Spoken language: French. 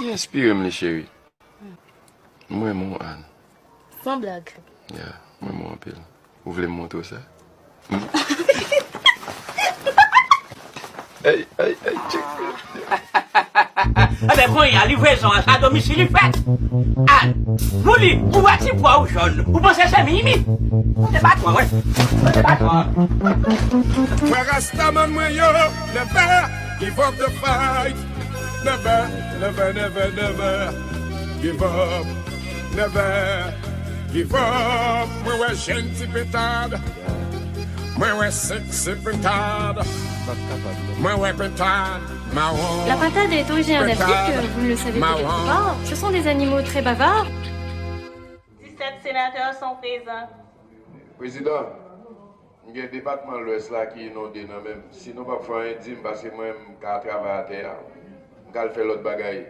qui inspire les chéris? Moi, mon Anne. Sans blague. Yeah, moi, mon pile. Vous voulez me montrer ça? Hey, check. Ah ben bon, il y a livraison à domicile, il fait. Ah, vous dites, vous voyez quoi au jaune? Vous pensez que c'est Mimi? C'est pas toi, ouais. C'est pas toi. Moi, Rastaman, moi, yo, never give up the fight. Never, never, never, never give up. Never give up. Moi, ouais, gentil pétard. Moi, ouais, sexy pétard. Moi, ouais, pétard. La pintade est originaire d'Afrique, vous ne le savez peut-être pas. Ce sont des animaux très bavards. 17 sénateurs sont présents. Président, il y a un département de l'Ouest là qui est inondé. Sinon, pas faire un dîme parce que moi, je travaille à terre. Je vais faire l'autre bagaille.